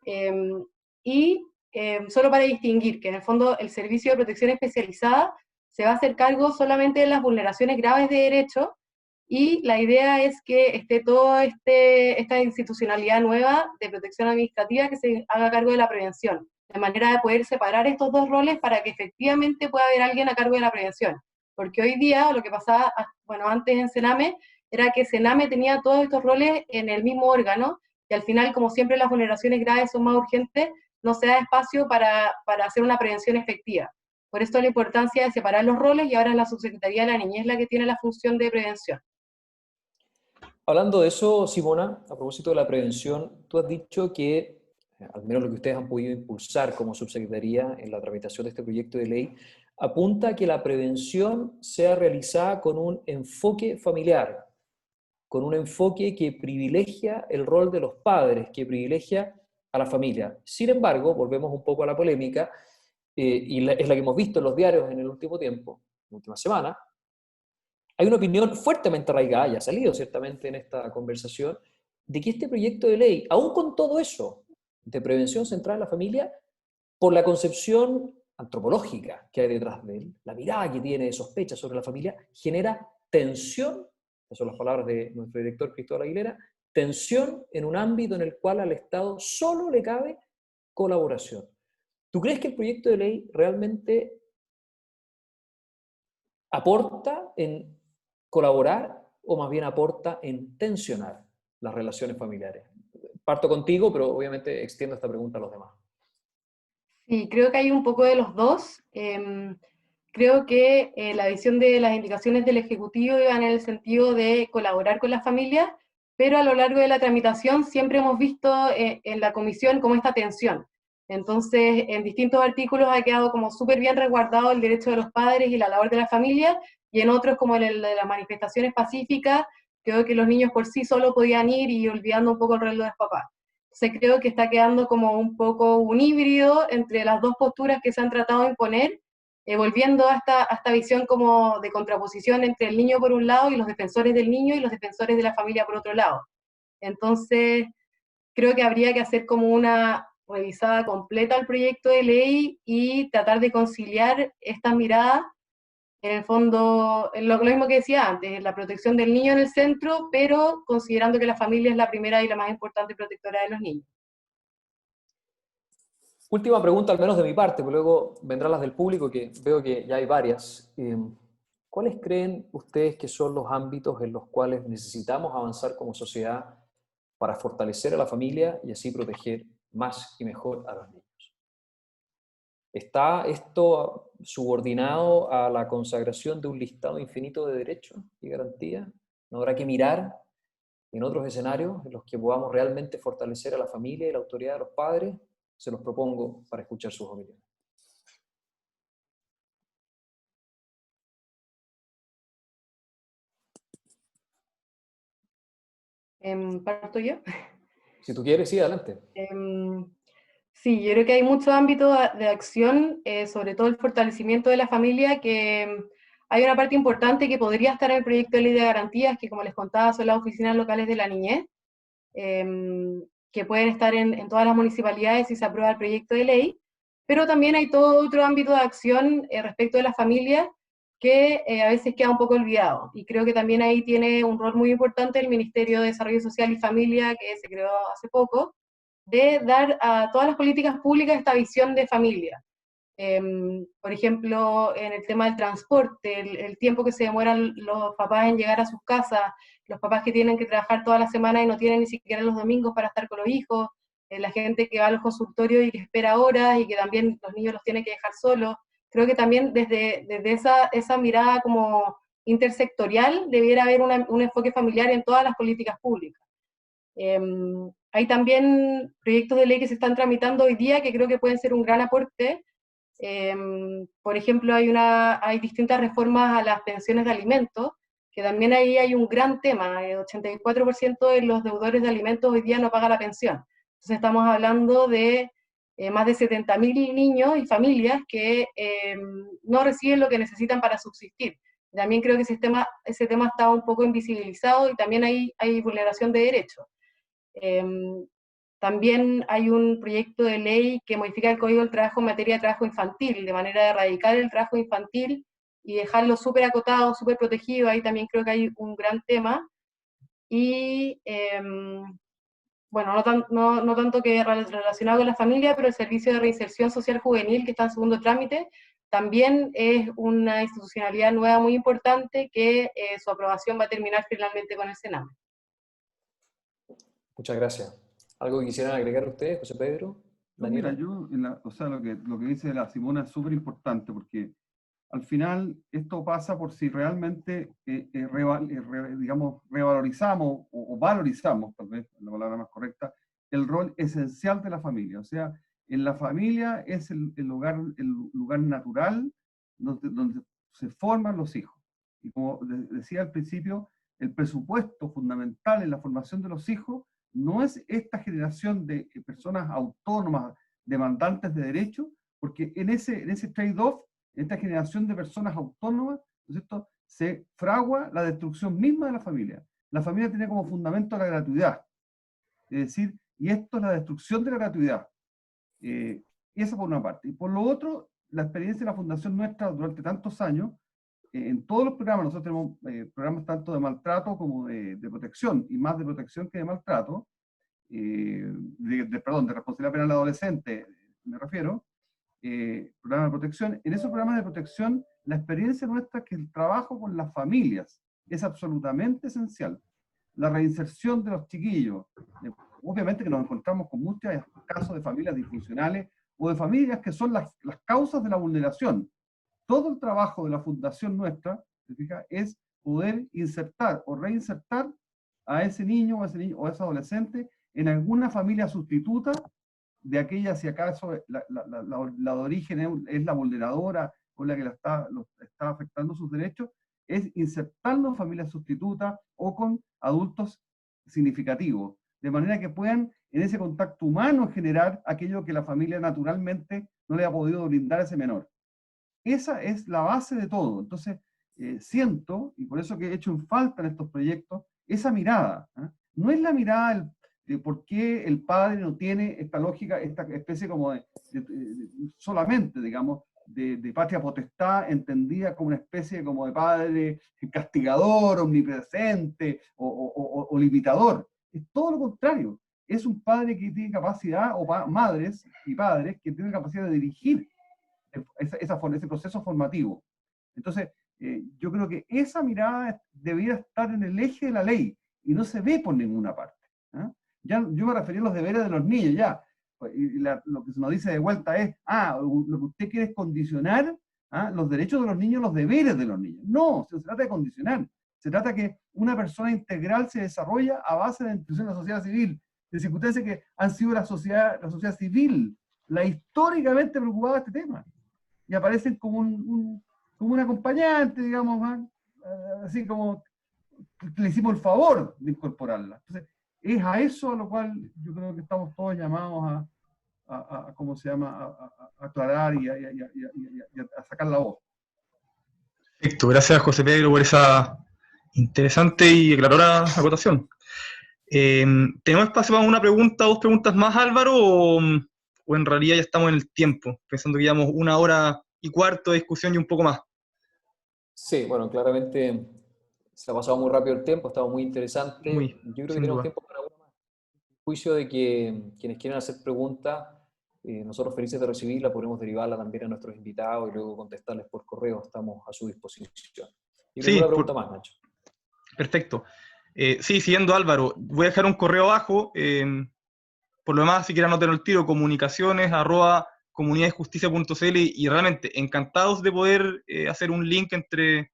Solo para distinguir que en el fondo el servicio de protección especializada se va a hacer cargo solamente de las vulneraciones graves de derechos, y la idea es que esté toda esta institucionalidad nueva de protección administrativa que se haga cargo de la prevención, de manera de poder separar estos dos roles para que efectivamente pueda haber alguien a cargo de la prevención. Porque hoy día lo que pasaba, bueno, antes en Sename, era que Sename tenía todos estos roles en el mismo órgano, y al final, como siempre las vulneraciones graves son más urgentes, no se da espacio para hacer una prevención efectiva. Por esto la importancia de separar los roles, y ahora la Subsecretaría de la Niñez la que tiene la función de prevención. Hablando de eso, Simona, a propósito de la prevención, tú has dicho que, al menos lo que ustedes han podido impulsar como subsecretaría en la tramitación de este proyecto de ley, apunta a que la prevención sea realizada con un enfoque familiar, con un enfoque que privilegia el rol de los padres, que privilegia a la familia. Sin embargo, volvemos un poco a la polémica, es la que hemos visto en los diarios en el último tiempo, en la última semana. Hay una opinión fuertemente arraigada, y ha salido ciertamente en esta conversación, de que este proyecto de ley, aún con todo eso de prevención centrada en la familia, por la concepción antropológica que hay detrás de él, la mirada que tiene de sospecha sobre la familia, genera tensión, esas son las palabras de nuestro director Cristóbal Aguilera, tensión en un ámbito en el cual al Estado solo le cabe colaboración. ¿Tú crees que el proyecto de ley realmente aporta en colaborar o más bien aporta en tensionar las relaciones familiares? Parto contigo, pero obviamente extiendo esta pregunta a los demás. Sí, creo que hay un poco de los dos. Creo que la visión de las indicaciones del Ejecutivo iba en el sentido de colaborar con las familias, pero a lo largo de la tramitación siempre hemos visto en la comisión como esta tensión. Entonces, en distintos artículos ha quedado como súper bien resguardado el derecho de los padres y la labor de la familia, y en otros, como en el de las manifestaciones pacíficas, quedó que los niños por sí solo podían ir, y olvidando un poco el rol de los papás. Entonces creo que está quedando como un poco un híbrido entre las dos posturas que se han tratado de imponer, volviendo a esta visión como de contraposición entre el niño por un lado y los defensores del niño y los defensores de la familia por otro lado. Entonces, creo que habría que hacer como una revisada completa al proyecto de ley y tratar de conciliar estas miradas. En el fondo, lo mismo que decía antes, la protección del niño en el centro, pero considerando que la familia es la primera y la más importante protectora de los niños. Última pregunta, al menos de mi parte, porque luego vendrán las del público, que veo que ya hay varias. ¿Cuáles creen ustedes que son los ámbitos en los cuales necesitamos avanzar como sociedad para fortalecer a la familia y así proteger más y mejor a los niños? ¿Está esto subordinado a la consagración de un listado infinito de derechos y garantías? ¿No habrá que mirar en otros escenarios en los que podamos realmente fortalecer a la familia y la autoridad de los padres? Se los propongo para escuchar sus opiniones. ¿Parto yo? Si tú quieres, sí, adelante. Sí, yo creo que hay muchos ámbitos de acción, sobre todo el fortalecimiento de la familia, que hay una parte importante que podría estar en el proyecto de ley de garantías, que como les contaba son las oficinas locales de la niñez, que pueden estar en todas las municipalidades si se aprueba el proyecto de ley, pero también hay todo otro ámbito de acción respecto de la familia que a veces queda un poco olvidado, y creo que también ahí tiene un rol muy importante el Ministerio de Desarrollo Social y Familia, que se creó hace poco, de dar a todas las políticas públicas esta visión de familia. Por ejemplo, en el tema del transporte, el tiempo que se demoran los papás en llegar a sus casas, los papás que tienen que trabajar toda la semana y no tienen ni siquiera los domingos para estar con los hijos, la gente que va a los consultorios y que espera horas y que también los niños los tienen que dejar solos. Creo que también desde esa mirada como intersectorial debiera haber un enfoque familiar en todas las políticas públicas. Hay también proyectos de ley que se están tramitando hoy día que creo que pueden ser un gran aporte. Por ejemplo, hay distintas reformas a las pensiones de alimentos, que también ahí hay un gran tema. El 84% de los deudores de alimentos hoy día no paga la pensión. Entonces estamos hablando de más de 70.000 niños y familias que no reciben lo que necesitan para subsistir. También creo que ese tema está un poco invisibilizado y también hay vulneración de derechos. También hay un proyecto de ley que modifica el Código del Trabajo en materia de trabajo infantil, de manera de erradicar el trabajo infantil y dejarlo súper acotado, súper protegido. Ahí también creo que hay un gran tema. Y bueno, no tanto que relacionado con la familia, pero el Servicio de Reinserción Social Juvenil, que está en segundo trámite, también es una institucionalidad nueva muy importante que su aprobación va a terminar finalmente con el Senado. Muchas gracias. ¿Algo que quisieran agregar ustedes, José Pedro? No, mira, yo, o sea, lo que dice la Simona es súper importante, porque al final esto pasa por si realmente, digamos, revalorizamos o valorizamos, tal vez la palabra más correcta, el rol esencial de la familia. O sea, en la familia es el lugar natural donde se forman los hijos. Y como decía al principio, el presupuesto fundamental en la formación de los hijos no es esta generación de personas autónomas, demandantes de derechos, porque en ese trade-off, esta generación de personas autónomas, ¿no es cierto?, se fragua la destrucción misma de la familia. La familia tiene como fundamento la gratuidad. Es decir, y esto es la destrucción de la gratuidad. Y eso por una parte. Y por lo otro, la experiencia de la fundación nuestra durante tantos años, en todos los programas, nosotros tenemos programas tanto de maltrato como de protección, y más de protección que de maltrato, perdón, de responsabilidad penal adolescente, me refiero, programas de protección. En esos programas de protección, la experiencia nuestra es que el trabajo con las familias es absolutamente esencial. La reinserción de los chiquillos. Obviamente que nos encontramos con muchos casos de familias disfuncionales o de familias que son las causas de la vulneración. Todo el trabajo de la fundación nuestra, ¿se fija?, es poder insertar o reinsertar a ese niño o a ese adolescente en alguna familia sustituta de aquella, si acaso la de origen es la vulneradora o la que lo está afectando sus derechos, es insertarlo en familias sustitutas o con adultos significativos, de manera que puedan en ese contacto humano generar aquello que la familia naturalmente no le ha podido brindar a ese menor. Esa es la base de todo. Entonces, siento, y por eso que he hecho en falta en estos proyectos, esa mirada. No es la mirada de por qué el padre no tiene esta lógica, esta especie como solamente, digamos, de patria potestad, entendida como una especie como de padre castigador, omnipresente o limitador. Es todo lo contrario. Es un padre que tiene capacidad, o madres y padres que tienen capacidad de dirigir ese proceso formativo. Entonces, yo creo que esa mirada debería estar en el eje de la ley y no se ve por ninguna parte. ¿Eh? Ya, yo me refería a los deberes de los niños, ya. Y lo que se nos dice de vuelta es, lo que usted quiere es condicionar los derechos de los niños, los deberes de los niños. No, se trata de condicionar. Se trata que una persona integral se desarrolla a base de la institución de la sociedad civil, de circunstancias que han sido la sociedad civil, la históricamente preocupada de este tema. Y aparecen como como un acompañante, digamos, así como le hicimos el favor de incorporarla. Entonces, es a eso a lo cual yo creo que estamos todos llamados ¿cómo se llama?, a aclarar y a sacar la voz. Perfecto, gracias José Pedro por esa interesante y aclaradora acotación. ¿Tenemos espacio para una pregunta o dos preguntas más, Álvaro, o en realidad ya estamos en el tiempo, pensando que llevamos 1 hora y cuarto de discusión y un poco más? Sí, bueno, claramente se ha pasado muy rápido el tiempo, ha estado muy interesante. Yo creo que sin tenemos duda. tiempo para una más. Juicio de que quienes quieran hacer preguntas, nosotros felices de recibirla, podemos derivarla también a nuestros invitados y luego contestarles por correo, estamos a su disposición. Y Sí, una pregunta más, Nacho. perfecto. Sí, siguiendo Álvaro, voy a dejar un correo abajo, por lo demás, si quieren anotar el tiro, comunicaciones@comunidadesjusticia.cl, y realmente encantados de poder hacer un link entre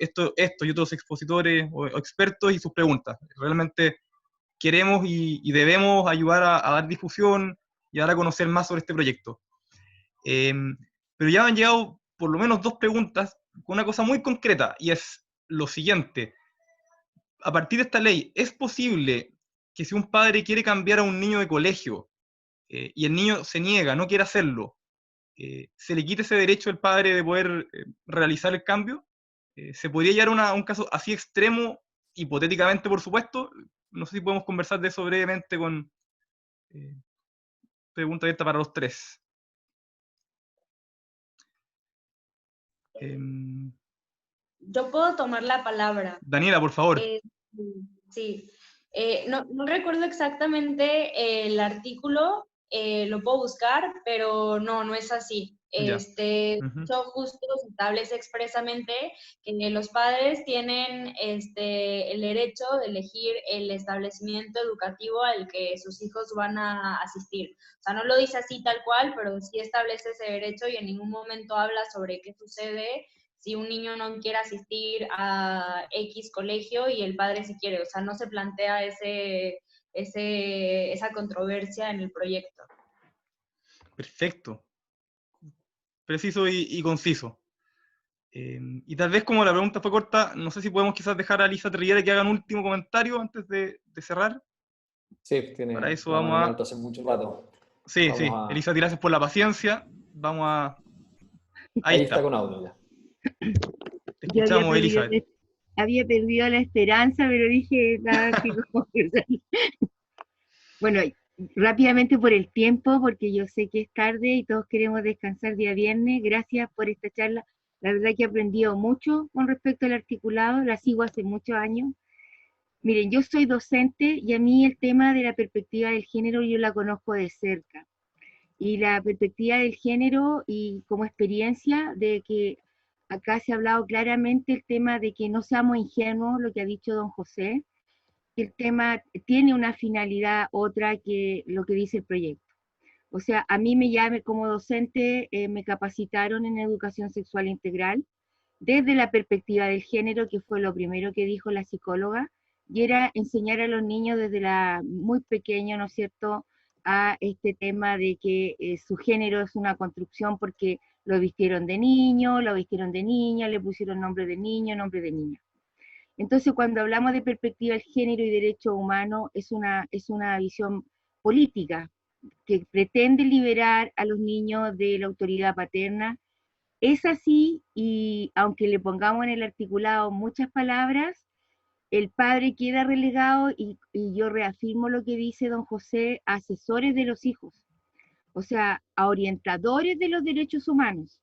esto y otros expositores o expertos y sus preguntas. Realmente queremos y debemos ayudar a dar difusión y a dar a conocer más sobre este proyecto. Pero ya han llegado por lo menos 2 preguntas con una cosa muy concreta, y es lo siguiente. A partir de esta ley, ¿es posible que si un padre quiere cambiar a un niño de colegio y el niño se niega, no quiere hacerlo, se le quite ese derecho al padre de poder realizar el cambio? ¿Se podría llegar a un caso así extremo, hipotéticamente, por supuesto? No sé si podemos conversar de eso brevemente con pregunta abierta para los 3. Yo puedo tomar la palabra. Daniela, por favor. Sí. No recuerdo exactamente el artículo, lo puedo buscar, pero no es así. Yo justo se establece expresamente que los padres tienen el derecho de elegir el establecimiento educativo al que sus hijos van a asistir. O sea, no lo dice así tal cual, pero sí establece ese derecho y en ningún momento habla sobre qué sucede si un niño no quiere asistir a X colegio y el padre sí quiere. O sea, no se plantea esa controversia en el proyecto. Perfecto. Preciso y conciso. Y tal vez, como la pregunta fue corta, no sé si podemos quizás dejar a Elisa Terriere que haga un último comentario antes de cerrar. Sí, tiene Para eso la vamos mano en a... alto hace mucho rato. Sí. Elisa, gracias por la paciencia. Vamos a... Ahí está con audio ya. Te escuchamos, Elisa. Había perdido la esperanza, pero dije nada que conversar. Bueno, rápidamente por el tiempo, porque yo sé que es tarde y todos queremos descansar día viernes. Gracias por esta charla. La verdad que he aprendido mucho con respecto al articulado, la sigo hace muchos años. Miren, yo soy docente y a mí el tema de la perspectiva del género yo la conozco de cerca. Y la perspectiva del género y como experiencia de que acá se ha hablado claramente el tema de que no seamos ingenuos, lo que ha dicho don José, que el tema tiene una finalidad otra que lo que dice el proyecto. O sea, a mí como docente me capacitaron en educación sexual integral desde la perspectiva del género, que fue lo primero que dijo la psicóloga, y era enseñar a los niños desde muy pequeño, ¿no es cierto?, a este tema de que su género es una construcción porque lo vistieron de niño, lo vistieron de niña, le pusieron nombre de niño, nombre de niña. Entonces, cuando hablamos de perspectiva del género y derecho humano, es una visión política que pretende liberar a los niños de la autoridad paterna. Es así, y aunque le pongamos en el articulado muchas palabras, el padre queda relegado y yo reafirmo lo que dice don José, asesores de los hijos, o sea, a orientadores de los derechos humanos,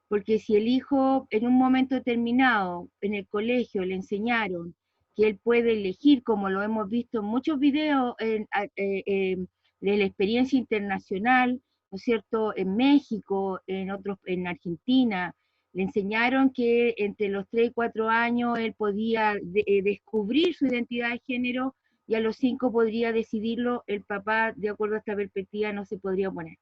porque si el hijo en un momento determinado en el colegio le enseñaron que él puede elegir, como lo hemos visto en muchos videos de la experiencia internacional, ¿no es cierto?, en México, en Argentina, le enseñaron que entre los 3 y 4 años él podía descubrir su identidad de género y a los 5 podría decidirlo, el papá, de acuerdo a esta perspectiva, no se podría oponer.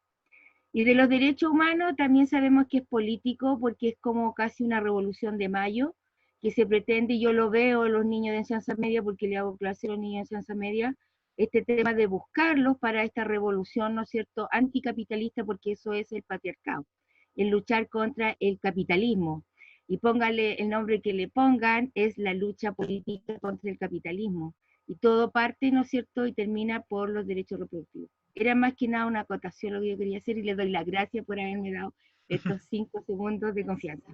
Y de los derechos humanos también sabemos que es político porque es como casi una revolución de mayo que se pretende, y yo lo veo en los niños de enseñanza media porque le hago clase a los niños de enseñanza media, este tema de buscarlos para esta revolución, ¿no es cierto?, anticapitalista, porque eso es el patriarcado, el luchar contra el capitalismo. Y póngale el nombre que le pongan, es la lucha política contra el capitalismo. Y todo parte, ¿no es cierto?, y termina por los derechos reproductivos. Era más que nada una acotación lo que yo quería hacer y le doy las gracias por haberme dado estos 5 segundos de confianza.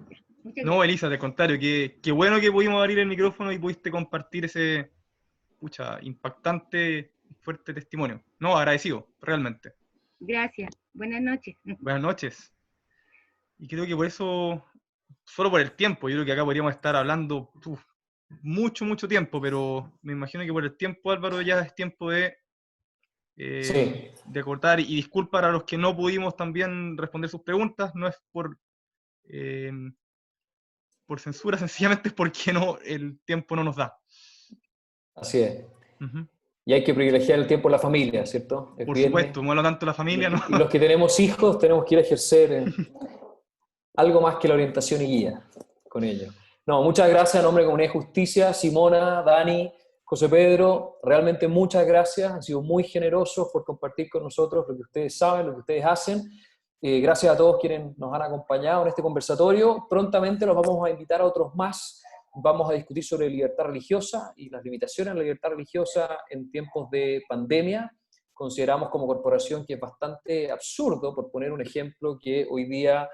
Muchas No, gracias. Elisa, de contrario, qué bueno que pudimos abrir el micrófono y pudiste compartir ese impactante y fuerte testimonio. No, agradecido, realmente. Gracias. Buenas noches. Buenas noches. Y creo que por eso, solo por el tiempo, yo creo que acá podríamos estar hablando mucho tiempo, pero me imagino que por el tiempo, Álvaro, ya es tiempo Sí. de cortar. Y disculpa a los que no pudimos también responder sus preguntas, no es por censura, sencillamente es porque el tiempo no nos da. Así es. Uh-huh. Y hay que privilegiar el tiempo de la familia, ¿cierto? Es Por viernes. supuesto, no hablo tanto de la familia, ¿no? Y los que tenemos hijos tenemos que ir a ejercer algo más que la orientación y guía con ellos. No, muchas gracias en nombre de Comunidad de Justicia, Simona, Dani, José Pedro, realmente muchas gracias, han sido muy generosos por compartir con nosotros lo que ustedes saben, lo que ustedes hacen. Gracias a todos quienes nos han acompañado en este conversatorio. Prontamente los vamos a invitar a otros más. Vamos a discutir sobre libertad religiosa y las limitaciones de la libertad religiosa en tiempos de pandemia. Consideramos como corporación que es bastante absurdo, por poner un ejemplo, que hoy día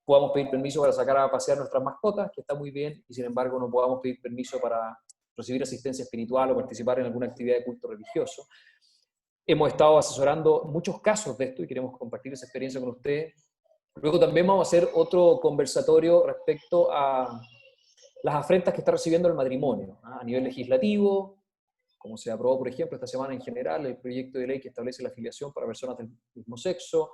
podamos pedir permiso para sacar a pasear nuestras mascotas, que está muy bien, y sin embargo no podamos pedir permiso para recibir asistencia espiritual o participar en alguna actividad de culto religioso. Hemos estado asesorando muchos casos de esto y queremos compartir esa experiencia con ustedes. Luego también vamos a hacer otro conversatorio respecto a las afrentas que está recibiendo el matrimonio, ¿no? A nivel legislativo, como se aprobó, por ejemplo, esta semana en general, el proyecto de ley que establece la afiliación para personas del mismo sexo,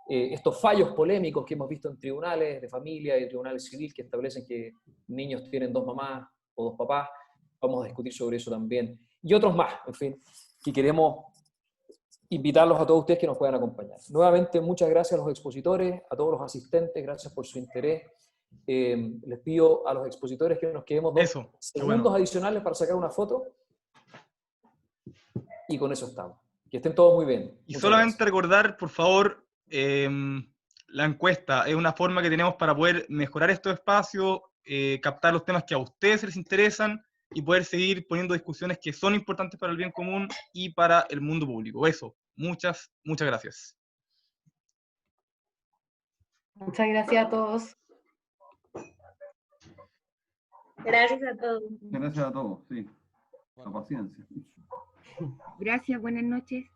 estos fallos polémicos que hemos visto en tribunales de familia y tribunales civiles que establecen que niños tienen 2 mamás o 2 papás, vamos a discutir sobre eso también. Y otros más, en fin, que queremos invitarlos a todos ustedes que nos puedan acompañar. Nuevamente, muchas gracias a los expositores, a todos los asistentes, gracias por su interés. Les pido a los expositores que nos quedemos 2 segundos adicionales para sacar una foto. Y con eso estamos. Que estén todos muy bien. Y solamente recordar, por favor, la encuesta es una forma que tenemos para poder mejorar estos espacios, captar los temas que a ustedes les interesan y poder seguir poniendo discusiones que son importantes para el bien común y para el mundo público. Eso, muchas gracias. Muchas gracias a todos. Gracias a todos. Gracias a todos, sí. La paciencia. Gracias, buenas noches.